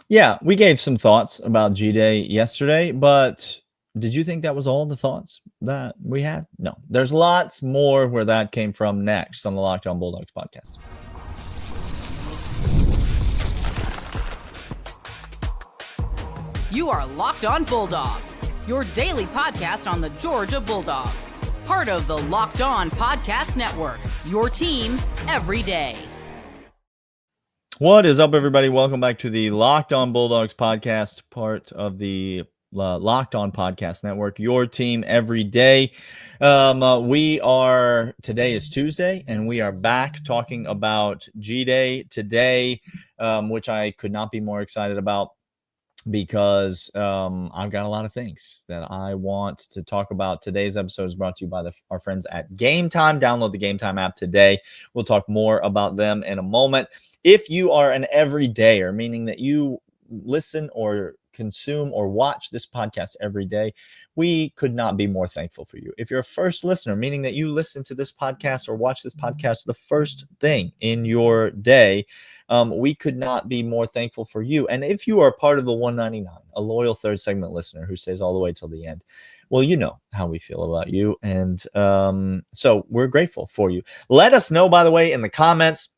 Yeah, we gave some thoughts about G-Day yesterday, but did you think that was all the thoughts that we had? No, there's lots more where that came from next on the Locked On Bulldogs podcast. You are Locked On Bulldogs, your daily podcast on the Georgia Bulldogs. Part of the Locked On Podcast Network, your team every day. What is up, everybody? Welcome back to the Locked On Bulldogs podcast, part of the Locked On Podcast Network, your team every day. Today is Tuesday, and we are back talking about G-Day today, which I could not be more excited about because I've got a lot of things that I want to talk about. Today's episode is brought to you by our friends at Game Time. Download the Game Time app today. We'll talk more about them in a moment. If you are an everydayer, meaning that you listen or consume or watch this podcast every day, we could not be more thankful for you. If you're a first listener, meaning that you listen to this podcast or watch this podcast the first thing in your day, we could not be more thankful for you. And if you are part of the 199, a loyal third segment listener who stays all the way till the end, well, you know how we feel about you. And so we're grateful for you. Let us know, by the way, in the comments.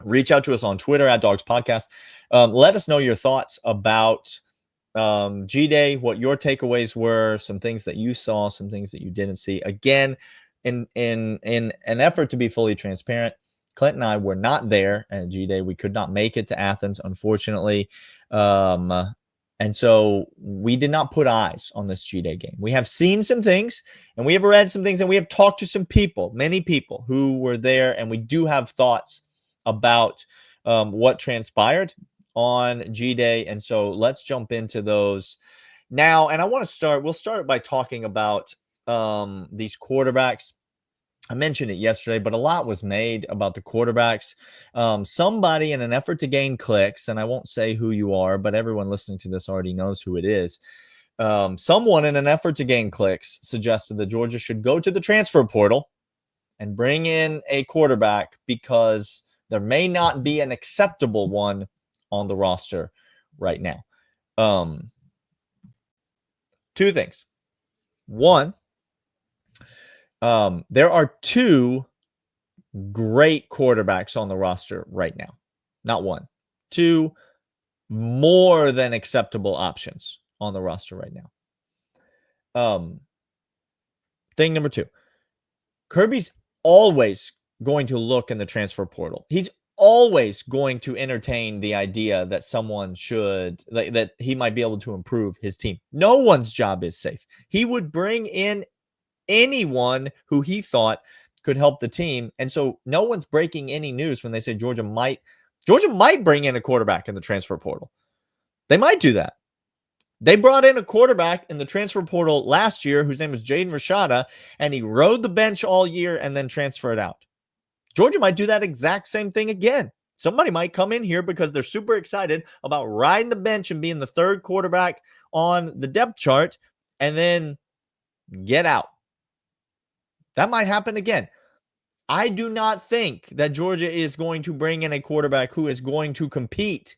Reach out to us on Twitter at Dawgs Podcast. Let us know your thoughts about G-Day, what your takeaways were, some things that you saw, some things that you didn't see. Again, in an effort to be fully transparent, Clint and I were not there at G-Day. We could not make it to Athens, unfortunately. And so we did not put eyes on this G-Day game. We have seen some things, and we have read some things, and we have talked to some people, many people who were there, and we do have thoughts about what transpired on G-Day. And so let's jump into those now. And we'll start by talking about these quarterbacks. I mentioned it yesterday, but a lot was made about the quarterbacks. Somebody, in an effort to gain clicks, and I won't say who you are, but everyone listening to this already knows who it is. Someone, in an effort to gain clicks, suggested that Georgia should go to the transfer portal and bring in a quarterback because there may not be an acceptable one on the roster right now. Two things. One, there are two great quarterbacks on the roster right now. Not one. Two more than acceptable options on the roster right now. Thing number two. Kirby's always going to look in the transfer portal. He's always going to entertain the idea that someone that he might be able to improve his team. No one's job is safe. He would bring in anyone who he thought could help the team. And so no one's breaking any news when they say Georgia might bring in a quarterback in the transfer portal. They might do that. They brought in a quarterback in the transfer portal last year whose name was Jaden Rashada, and he rode the bench all year and then transferred out. Georgia might do that exact same thing again. Somebody might come in here because they're super excited about riding the bench and being the third quarterback on the depth chart and then get out. That might happen again. I do not think that Georgia is going to bring in a quarterback who is going to compete.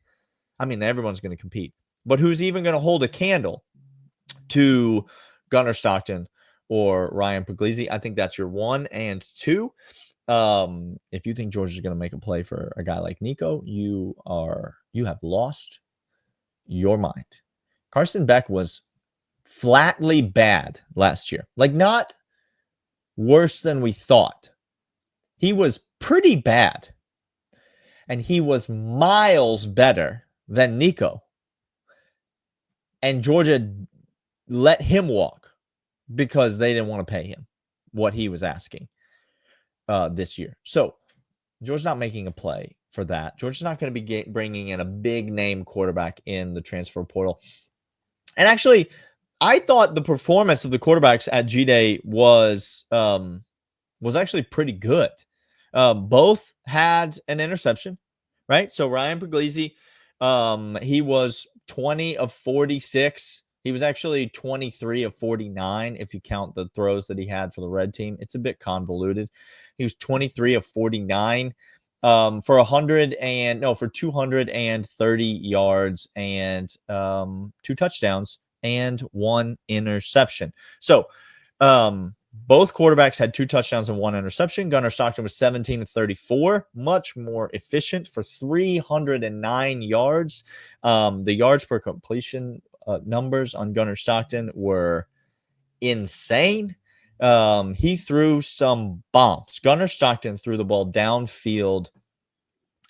I mean, everyone's going to compete, but who's even going to hold a candle to Gunner Stockton or Ryan Puglisi. I think that's your one. And two, if you think Georgia's going to make a play for a guy like Nico, you have lost your mind. Carson Beck was flatly bad last year. Like, not worse than we thought. He was pretty bad. And he was miles better than Nico. And Georgia let him walk because they didn't want to pay him what he was asking this year. So Georgia's not making a play for that. Georgia's not going to be bringing in a big name quarterback in the transfer portal. And actually, I thought the performance of the quarterbacks at G-Day was actually pretty good. Both had an interception, right? So Ryan Puglisi, he was 20 of 46. He was actually 23 of 49 if you count the throws that he had for the red team. It's a bit convoluted. He was 23 of 49. for 230 yards and 2 touchdowns and 1 interception. So both quarterbacks had 2 touchdowns and 1 interception. Gunner Stockton was 17 of 34, much more efficient for 309 yards. The yards per completion numbers on Gunner Stockton were insane. He threw some bombs. Gunner Stockton threw the ball downfield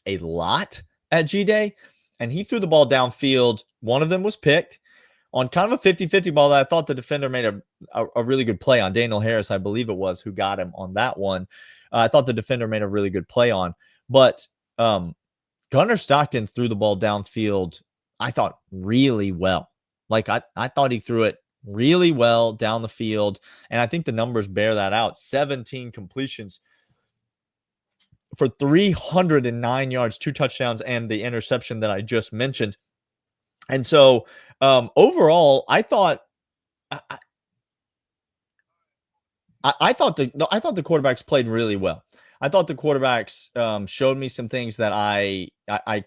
a lot at G-Day, and he threw the ball downfield. One of them was picked on kind of a 50-50 ball that I thought the defender made a really good play on. Daniel Harris, I believe it was, who got him on that one. I thought the defender made a really good play on. But Gunner Stockton threw the ball downfield, I thought, really well. Like, I thought he threw it really well down the field, and I think the numbers bear that out. 17 completions for 309 yards, 2 touchdowns, and the interception that I just mentioned. And so overall, I thought I thought the quarterbacks played really well. I thought the quarterbacks showed me some things that I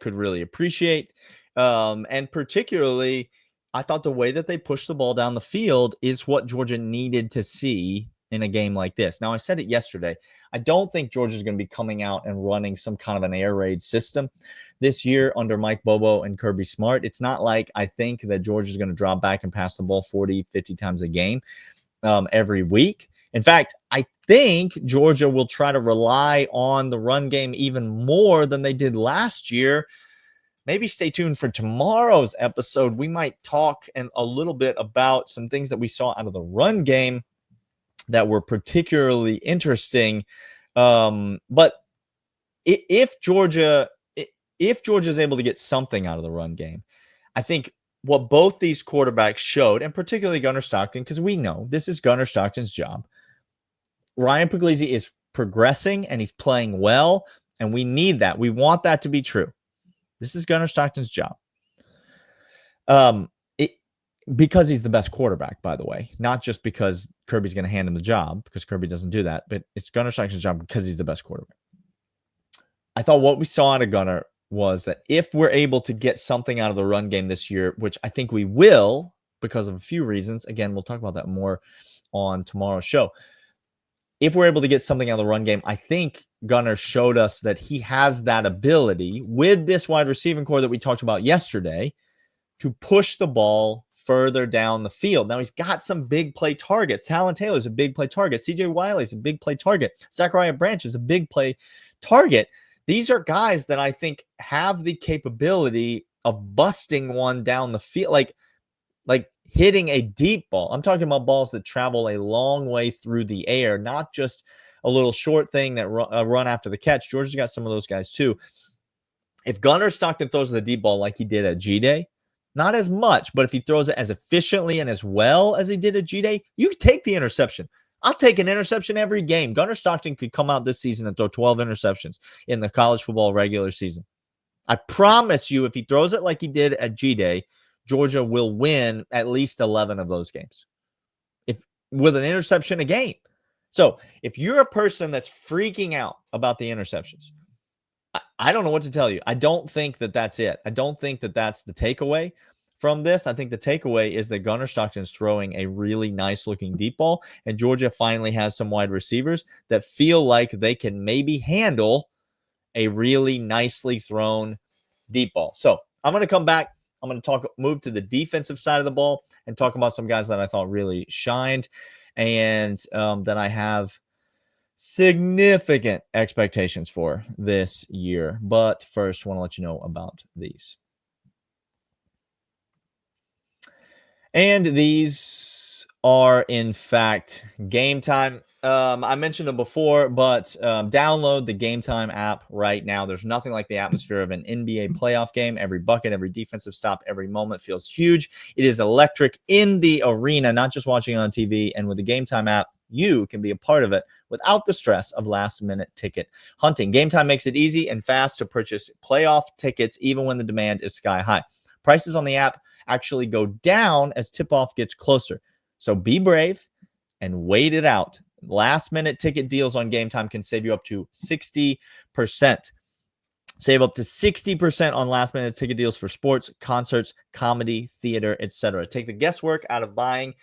could really appreciate, and particularly, I thought the way that they pushed the ball down the field is what Georgia needed to see in a game like this. Now, I said it yesterday. I don't think Georgia's going to be coming out and running some kind of an air raid system this year under Mike Bobo and Kirby Smart. It's not like I think that Georgia's going to drop back and pass the ball 40, 50 times a game every week. In fact, I think Georgia will try to rely on the run game even more than they did last year. Maybe stay tuned for tomorrow's episode. We might talk a little bit about some things that we saw out of the run game that were particularly interesting. But if Georgia is able to get something out of the run game, I think what both these quarterbacks showed, and particularly Gunner Stockton, because we know this is Gunner Stockton's job. Ryan Puglisi is progressing and he's playing well, and we need that. We want that to be true. This is Gunner Stockton's job. Because he's the best quarterback, by the way, not just because Kirby's going to hand him the job, because Kirby doesn't do that, but it's Gunner Stockton's job because he's the best quarterback. I thought what we saw out of Gunner was that if we're able to get something out of the run game this year, which I think we will because of a few reasons. Again, we'll talk about that more on tomorrow's show. If we're able to get something out of the run game, I think Gunner showed us that he has that ability with this wide receiving core that we talked about yesterday to push the ball further down the field. Now, he's got some big play targets. Talon Taylor's a big play target. CJ Wiley's a big play target. Zachariah Branch is a big play target. These are guys that I think have the capability of busting one down the field, like hitting a deep ball. I'm talking about balls that travel a long way through the air, not just a little short thing that run after the catch. Georgia's got some of those guys too. If Gunner Stockton throws the deep ball like he did at G-Day, not as much, but if he throws it as efficiently and as well as he did at G-Day, you take the interception. I'll take an interception every game. Gunner Stockton could come out this season and throw 12 interceptions in the college football regular season. I promise you, if he throws it like he did at G-Day, Georgia will win at least 11 of those games with an interception a game. So if you're a person that's freaking out about the interceptions, I don't know what to tell you. I don't think that that's it. I don't think that that's the takeaway from this. I think the takeaway is that Gunner Stockton is throwing a really nice looking deep ball, and Georgia finally has some wide receivers that feel like they can maybe handle a really nicely thrown deep ball. So I'm going to come back. I'm going to move to the defensive side of the ball and talk about some guys that I thought really shined and that I have significant expectations for this year. But first, I want to let you know about these. And these are, in fact, Game Time. I mentioned them before, but download the Game Time app right now. There's nothing like the atmosphere of an NBA playoff game. Every bucket, every defensive stop, every moment feels huge. It is electric in the arena, not just watching on TV. And with the Game Time app, you can be a part of it without the stress of last-minute ticket hunting. Game Time makes it easy and fast to purchase playoff tickets, even when the demand is sky high. Prices on the app actually go down as tip-off gets closer. So be brave and wait it out. Last-minute ticket deals on Game Time can save you up to 60%. Save up to 60% on last-minute ticket deals for sports, concerts, comedy, theater, etc. Take the guesswork out of buying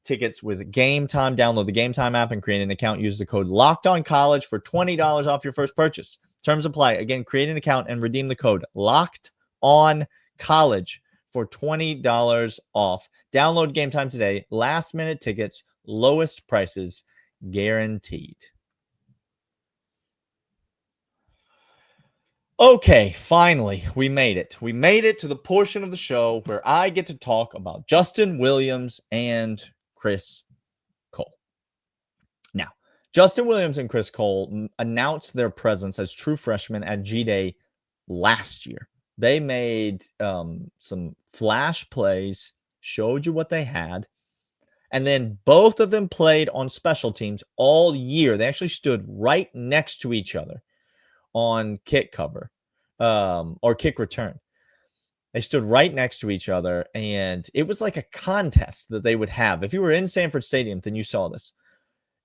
tickets with Game Time. Download the Game Time app and create an account. Use the code LOCKEDONCollege for $20 off your first purchase. Terms apply. Again, create an account and redeem the code LOCKEDONCollege for $20 off. Download Game Time today. Last-minute tickets, lowest prices guaranteed. Okay, finally, we made it. We made it to the portion of the show where I get to talk about Justin Williams and Chris Cole. Now, Justin Williams and Chris Cole announced their presence as true freshmen at G-Day last year. They made some flash plays, showed you what they had, and then both of them played on special teams all year. They actually stood right next to each other on kick cover or kick return. They stood right next to each other, and it was like a contest that they would have. If you were in Sanford Stadium, then you saw this.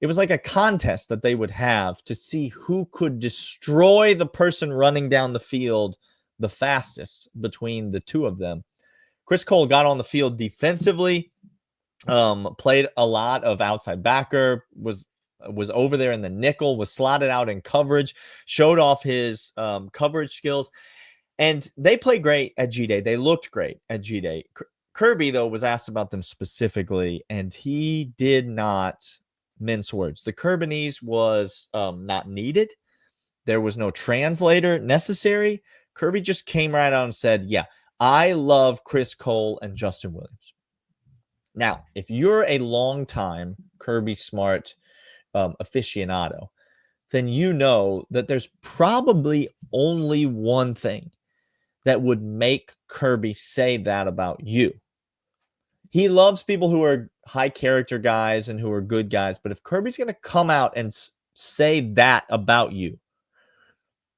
It was like a contest that they would have to see who could destroy the person running down the field the fastest between the two of them. Chris Cole got on the field defensively, played a lot of outside backer, was over there in the nickel, was slotted out in coverage, showed off his coverage skills. And they played great at G-Day. They looked great at G-Day. Kirby, though, was asked about them specifically, and he did not mince words. The Kirbanese was not needed. There was no translator necessary. Kirby just came right out and said, yeah, I love Chris Cole and Justin Williams. Now, if you're a longtime Kirby Smart aficionado, then you know that there's probably only one thing that would make Kirby say that about you. He loves people who are high character guys and who are good guys, but if Kirby's going to come out and say that about you,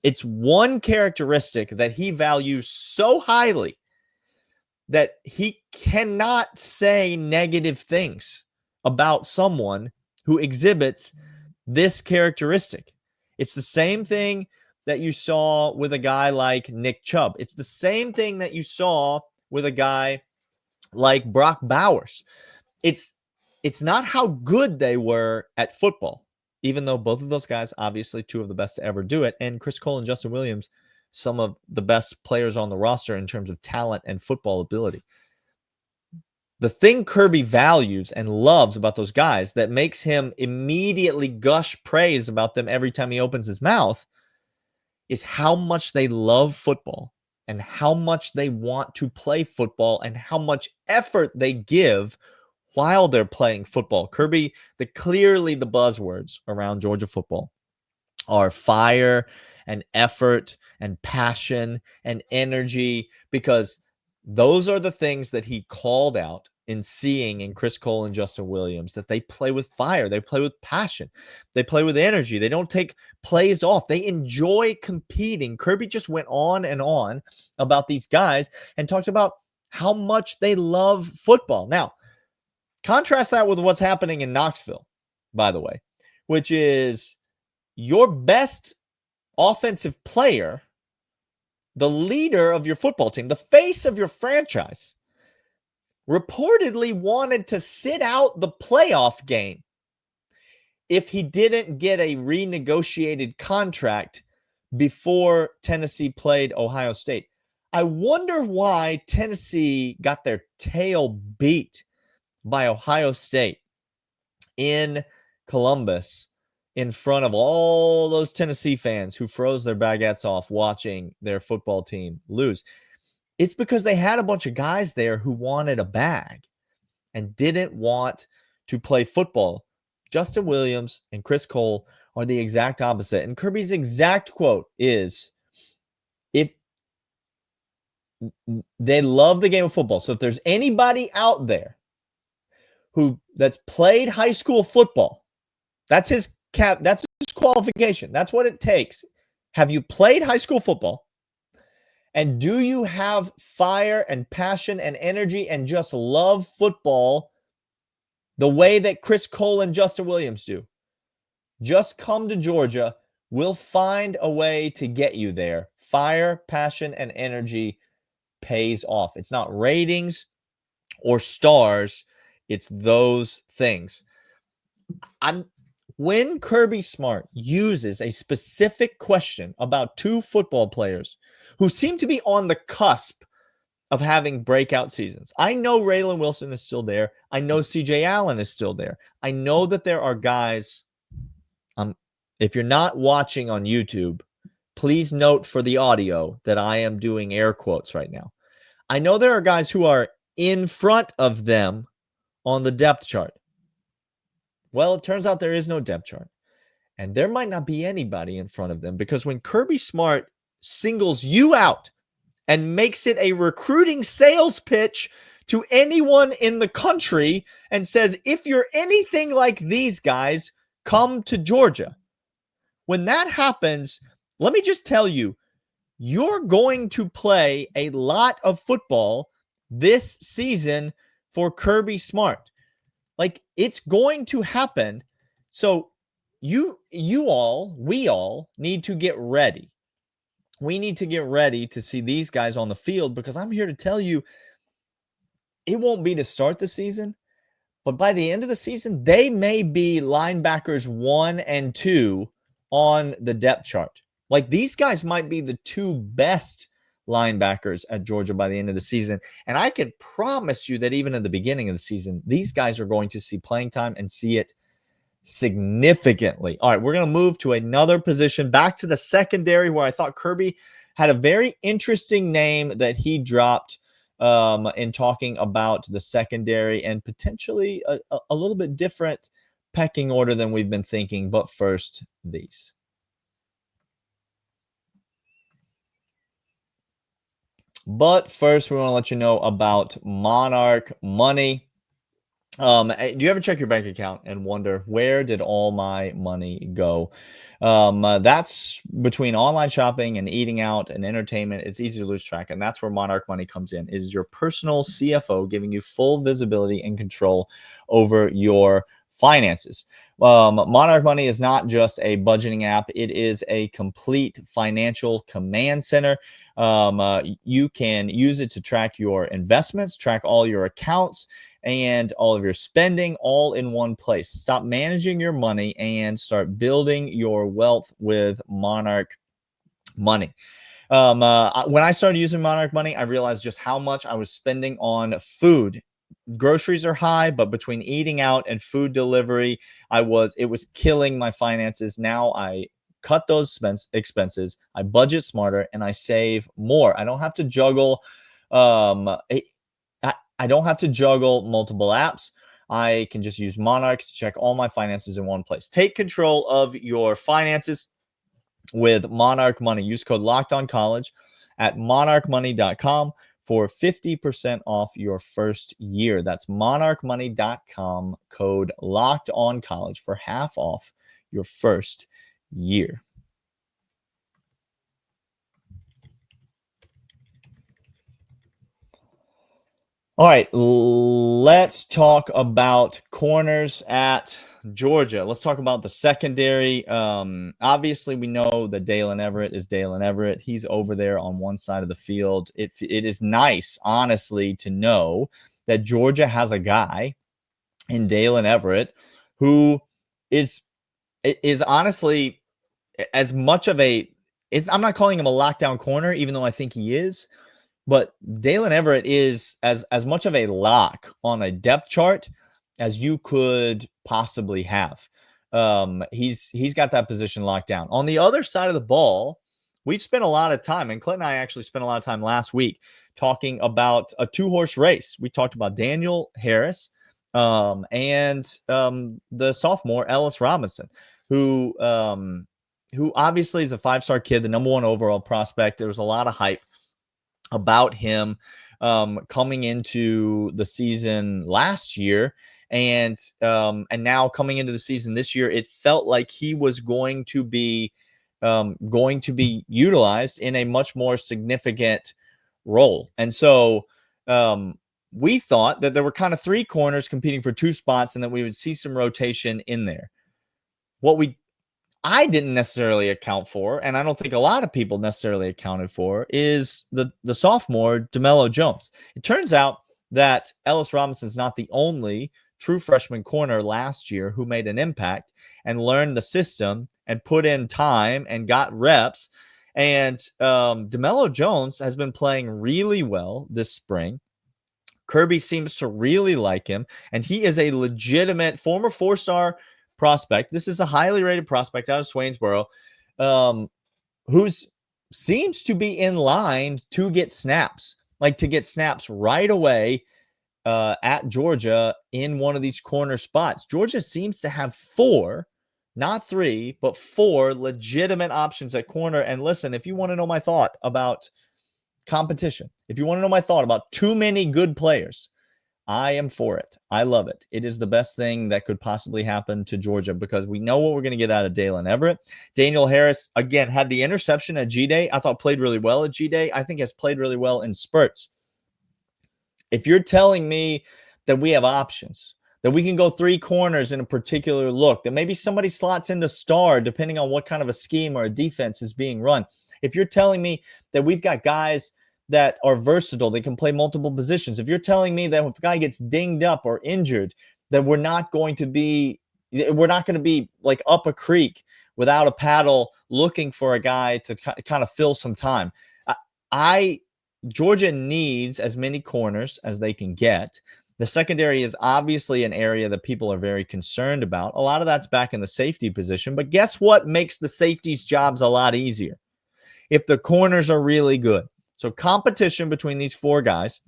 it's one characteristic that he values so highly that he cannot say negative things about someone who exhibits this characteristic. It's the same thing that you saw with a guy like Nick Chubb. It's the same thing that you saw with a guy like Brock Bowers. It's not how good they were at football, even though both of those guys, obviously two of the best to ever do it, and Chris Cole and Justin Williams, some of the best players on the roster in terms of talent and football ability. The thing Kirby values and loves about those guys that makes him immediately gush praise about them every time he opens his mouth is how much they love football and how much they want to play football and how much effort they give while they're playing football. Kirby, clearly the buzzwords around Georgia football are fire and effort and passion and energy, because those are the things that he called out in seeing in Chris Cole and Justin Williams, that they play with fire, they play with passion, they play with energy, they don't take plays off, they enjoy competing. Kirby just went on and on about these guys and talked about how much they love football. Now, contrast that with what's happening in Knoxville, by the way, which is your best offensive player, the leader of your football team, the face of your franchise, reportedly wanted to sit out the playoff game if he didn't get a renegotiated contract before Tennessee played Ohio State. I wonder why Tennessee got their tail beat by Ohio State in Columbus in front of all those Tennessee fans who froze their baguettes off watching their football team lose. It's because they had a bunch of guys there who wanted a bag and didn't want to play football. Justin Williams and Chris Cole are the exact opposite. And Kirby's exact quote is, if they love the game of football. So if there's anybody out there that's played high school football, that's his qualification. That's what it takes. Have you played high school football? And do you have fire and passion and energy and just love football the way that Chris Cole and Justin Williams do? Just come to Georgia, will find a way to get you there. Fire, passion, and energy pays off. It's not ratings or stars, it's those things. When Kirby Smart uses a specific question about two football players who seem to be on the cusp of having breakout seasons. I know Raylan Wilson is still there. I know CJ Allen is still there. I know that there are guys. If you're not watching on YouTube, please note for the audio that I am doing air quotes right now. I know there are guys who are in front of them on the depth chart. Well, it turns out there is no depth chart. And there might not be anybody in front of them, because when Kirby Smart singles you out and makes it a recruiting sales pitch to anyone in the country and says, if you're anything like these guys, come to Georgia. When that happens, let me just tell you, you're going to play a lot of football this season for Kirby Smart. Like, it's going to happen. So we all need to get ready. We need to get ready to see these guys on the field, because I'm here to tell you, it won't be to start the season, but by the end of the season, they may be linebackers 1 and 2 on the depth chart. Like, these guys might be the two best linebackers at Georgia by the end of the season. And I can promise you that even at the beginning of the season, these guys are going to see playing time and see it significantly. All right, we're going to move to another position, back to the secondary, where I thought Kirby had a very interesting name that he dropped in talking about the secondary, and potentially a little bit different pecking order than we've been thinking. But first, these. But first, we want to let you know about Monarch Money. Do you ever check your bank account and wonder, where did all my money go? That's between online shopping and eating out and entertainment. It's easy to lose track. And that's where Monarch Money comes in. It is your personal CFO, giving you full visibility and control over your finances. Monarch Money is not just a budgeting app. It is a complete financial command center. You can use it to track your investments, track all your accounts, and all of your spending all in one place. Stop managing your money and start building your wealth with Monarch Money. When I started using Monarch Money, I realized just how much I was spending on food. Groceries are high, but between eating out and food delivery, it was killing my finances. Now I cut those expenses, I budget smarter, and I save more. I don't have to juggle I don't have to juggle multiple apps. I can just use Monarch to check all my finances in one place. Take control of your finances with Monarch Money. Use code LOCKEDONCollege at monarchmoney.com for 50% off your first year. That's monarchmoney.com, code LOCKEDONCollege for half off your first year. All right, let's talk about corners at Georgia. Let's talk about the secondary. Obviously, we know that Dalen Everett is Dalen Everett. He's over there on one side of the field. It is nice, honestly, to know that Georgia has a guy in Dalen Everett who is honestly as much of I'm not calling him a lockdown corner, even though I think he is. But Dalen Everett is as much of a lock on a depth chart as you could possibly have. He's got that position locked down. On the other side of the ball, we've spent a lot of time, and Clint and I actually spent a lot of time last week talking about a two-horse race. We talked about Daniel Harris and the sophomore Ellis Robinson, who obviously is a five-star kid, the number one overall prospect. There was a lot of hype about him coming into the season last year, and now coming into the season this year, it felt like he was going to be utilized in a much more significant role. And so we thought that there were kind of three corners competing for two spots, and that we would see some rotation in there. What we I didn't necessarily account for, and I don't think a lot of people necessarily accounted for, is the sophomore DeMello Jones. It turns out that Ellis Robinson's not the only true freshman corner last year who made an impact and learned the system and put in time and got reps. And DeMello Jones has been playing really well this spring. Kirby seems to really like him, and he is a legitimate former four-star prospect. This is a highly rated prospect out of Swainsboro, who's seems to be in line to get snaps, right away at Georgia in one of these corner spots. Georgia seems to have 4, not 3, but 4 legitimate options at corner. And listen, if you want to know my thought about competition, if you want to know my thought about too many good players, I am for it. I love it. It is the best thing that could possibly happen to Georgia because we know what we're going to get out of Dalen Everett. Daniel Harris, again, had the interception at G-Day. I thought played really well at G-Day. I think has played really well in spurts. If you're telling me that we have options, that we can go 3 corners in a particular look, that maybe somebody slots into star depending on what kind of a scheme or a defense is being run. If you're telling me that we've got guys that are versatile, they can play multiple positions. If you're telling me that if a guy gets dinged up or injured, that we're not going to be like up a creek without a paddle looking for a guy to kind of fill some time. Georgia needs as many corners as they can get. The secondary is obviously an area that people are very concerned about. A lot of that's back in the safety position, but guess what makes the safeties' jobs a lot easier? If the corners are really good. So competition between these 4 guys,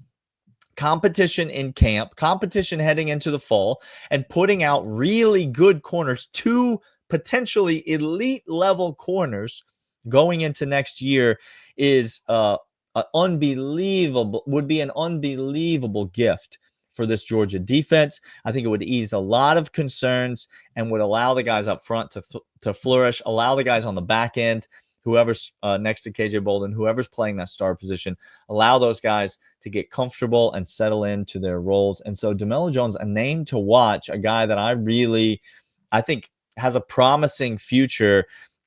competition in camp, competition heading into the fall, and putting out really good corners, 2 potentially elite level corners going into next year is would be an unbelievable gift for this Georgia defense. I think it would ease a lot of concerns and would allow the guys up front to flourish, allow the guys on the back end, whoever's next to KJ Bolden, whoever's playing that star position, allow those guys to get comfortable and settle into their roles. And so DeMello Jones, a name to watch, a guy that I think has a promising future,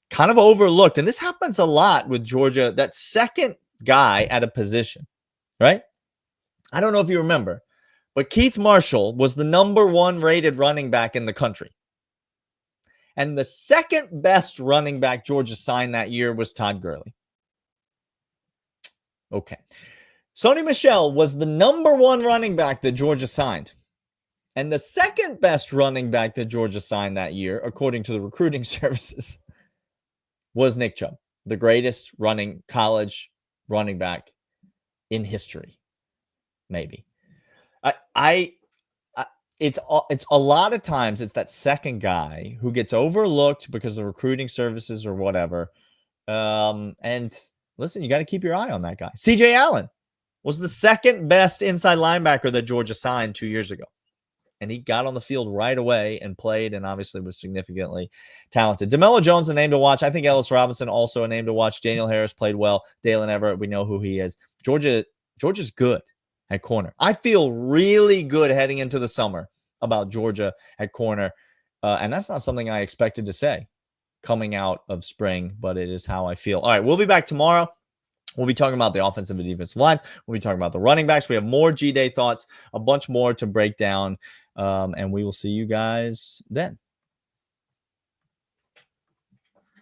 kind of overlooked. And this happens a lot with Georgia, that second guy at a position, right? I don't know if you remember, but Keith Marshall was the #1 rated running back in the country. And the second best running back Georgia signed that year was Todd Gurley. Okay. Sony Michel was the #1 running back that Georgia signed. And the second best running back that Georgia signed that year, according to the recruiting services, was Nick Chubb, the greatest college running back in history. Maybe. It's a lot of times it's that second guy who gets overlooked because of recruiting services or whatever. And listen, you got to keep your eye on that guy. CJ Allen was the second best inside linebacker that Georgia signed 2 years ago. And he got on the field right away and played and obviously was significantly talented. DeMello Jones, a name to watch. I think Ellis Robinson, also a name to watch. Daniel Harris played well. Dalen Everett, we know who he is. Georgia's good at corner. I feel really good heading into the summer about Georgia at corner. And that's not something I expected to say coming out of spring, but it is how I feel. All right, we'll be back tomorrow. We'll be talking about the offensive and defensive lines. We'll be talking about the running backs. We have more G-Day thoughts, a bunch more to break down, and we will see you guys then.